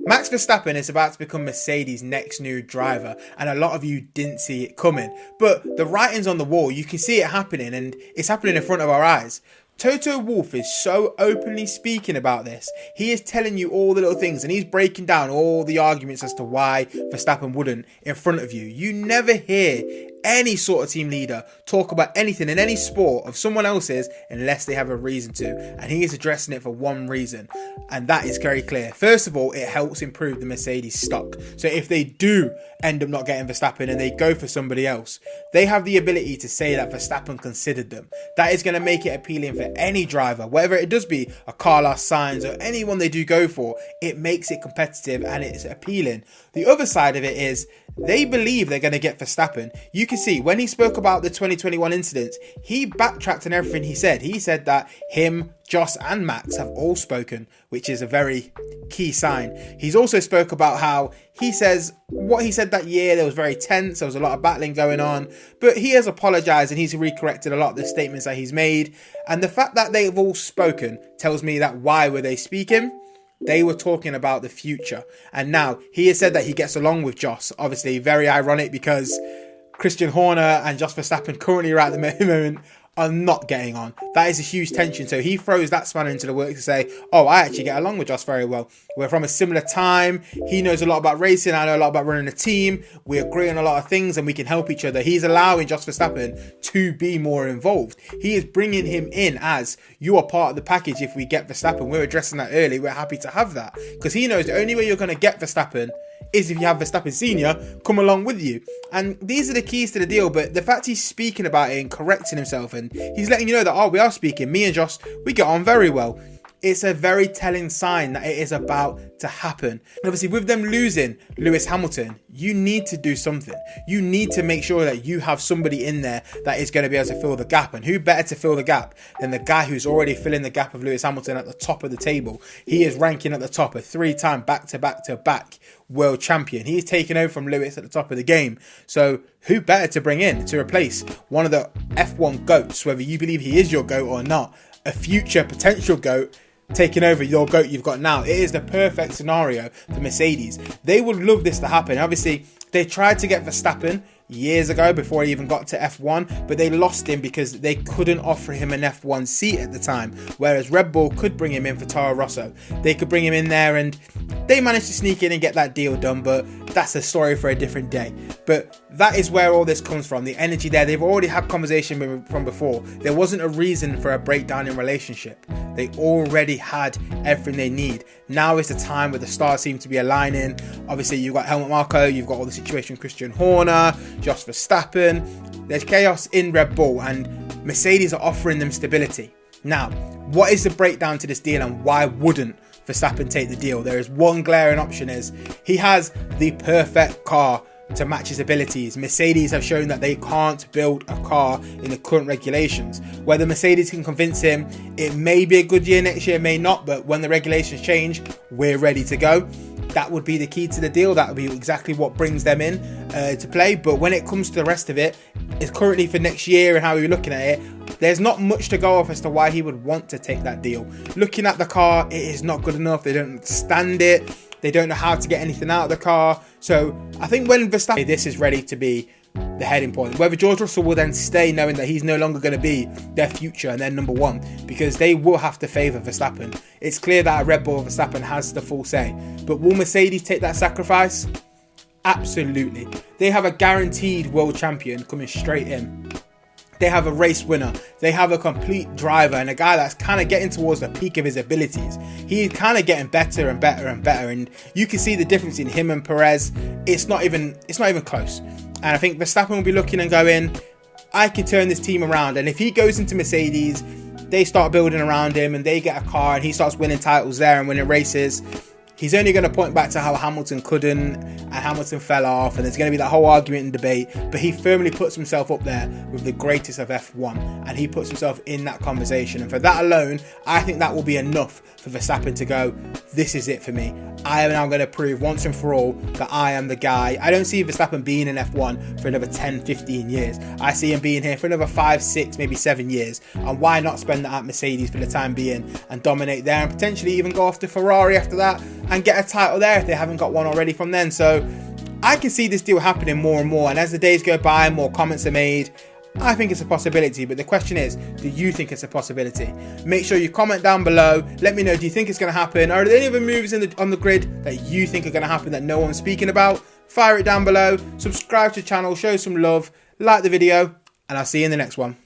Max Verstappen is about to become Mercedes' next new driver, and a lot of you didn't see it coming. But the writing's on the wall, you can see it happening, and it's happening in front of our eyes. Toto Wolff is so openly speaking about this. He is telling you all the little things, and he's breaking down all the arguments as to why Verstappen wouldn't in front of you. You never hear any sort of team leader talk about anything in any sport of someone else's unless they have a reason to, and he is addressing it for one reason, and that is very clear. First of all, it helps improve the Mercedes stock. So if they do end up not getting Verstappen and they go for somebody else, they have the ability to say that Verstappen considered them. That is going to make it appealing for any driver, whether it does be a Carlos Sainz or anyone they do go for. It makes it competitive and it's appealing. The other side of it is they believe they're going to get Verstappen. You can see when he spoke about the 2021 incidents, he backtracked on everything he said. He said that him, Joss and Max have all spoken, which is a very key sign. He's also spoke about how he says what he said that year, there was very tense, there was a lot of battling going on, but he has apologized and he's recorrected a lot of the statements that he's made. And the fact that they've all spoken tells me that why were they speaking? They were talking about the future. And now he has said that he gets along with Joss. Obviously, very ironic because Christian Horner and Jos Verstappen currently are at the moment are not getting on. That is a huge tension. So he throws that spanner into the works to say, oh, I actually get along with Joss very well. We're from a similar time. He knows a lot about racing. I know a lot about running a team. We agree on a lot of things and we can help each other. He's allowing Jos Verstappen to be more involved. He is bringing him in as you are part of the package. If we get Verstappen, we're addressing that early. We're happy to have that because he knows the only way you're going to get Verstappen is if you have Verstappen Senior come along with you. And these are the keys to the deal. But the fact he's speaking about it and correcting himself, and he's letting you know that, oh, we are speaking, me and Joss, we get on very well. It's a very telling sign that it is about to happen. And obviously, with them losing Lewis Hamilton, you need to do something. You need to make sure that you have somebody in there that is going to be able to fill the gap. And who better to fill the gap than the guy who's already filling the gap of Lewis Hamilton at the top of the table? He is ranking at the top, a 3-time back-to-back world champion. He is taking over from Lewis at the top of the game. So who better to bring in to replace one of the F1 GOATs, whether you believe he is your GOAT or not, a future potential GOAT, taking over your GOAT you've got now. It is the perfect scenario for Mercedes. They would love this to happen. Obviously, they tried to get Verstappen years ago before he even got to F1, but they lost him because they couldn't offer him an F1 seat at the time, whereas Red Bull could bring him in for Toro Rosso. They could bring him in there and they managed to sneak in and get that deal done, but that's a story for a different day. But that is where all this comes from, the energy there. They've already had conversation from before. There wasn't a reason for a breakdown in relationship. They already had everything they need. Now is the time where the stars seem to be aligning. Obviously, you've got Helmut Marko, you've got all the situation with Christian Horner, Jos Verstappen. There's chaos in Red Bull and Mercedes are offering them stability. Now, what is the breakdown to this deal and why wouldn't Verstappen take the deal? There is one glaring option, is he has the perfect car to match his abilities. Mercedes have shown that they can't build a car in the current regulations. Whether Mercedes can convince him, it may be a good year next year, may not, but when the regulations change, we're ready to go. That would be the key to the deal. That would be exactly what brings them in to play. But when it comes to the rest of it, it's currently for next year and how we're looking at it, there's not much to go off as to why he would want to take that deal. Looking at the car, it is not good enough. They don't understand it. They don't know how to get anything out of the car. So I think when Verstappen, this is ready to be the heading point. Whether George Russell will then stay knowing that he's no longer going to be their future and their number one, because they will have to favour Verstappen. It's clear that a Red Bull Verstappen has the full say. But will Mercedes take that sacrifice? Absolutely. They have a guaranteed world champion coming straight in. They have a race winner. They have a complete driver and a guy that's kind of getting towards the peak of his abilities. He's kind of getting better and better and better. And you can see the difference in him and Perez. It's not even close. And I think Verstappen will be looking and going, I can turn this team around. And if he goes into Mercedes, they start building around him and they get a car and he starts winning titles there and winning races, he's only going to point back to how Hamilton couldn't and Hamilton fell off, and there's going to be that whole argument and debate, but he firmly puts himself up there with the greatest of F1 and he puts himself in that conversation. And for that alone, I think that will be enough for Verstappen to go, this is it for me. I am now going to prove once and for all that I am the guy. I don't see Verstappen being in F1 for another 10, 15 years. I see him being here for another 5, 6, maybe 7 years. And why not spend that at Mercedes for the time being and dominate there and potentially even go off to Ferrari after that? and get a title there if they haven't got one already from then. So I can see this deal happening more and more, and as the days go by, more comments are made. I think it's a possibility, but the question is, do you think it's a possibility? Make sure you comment down below. Let me know, do you think it's going to happen? Are there any other moves on the grid that you think are going to happen that no one's speaking about? Fire it down below. Subscribe to the channel, show some love, like the video, and I'll see you in the next one.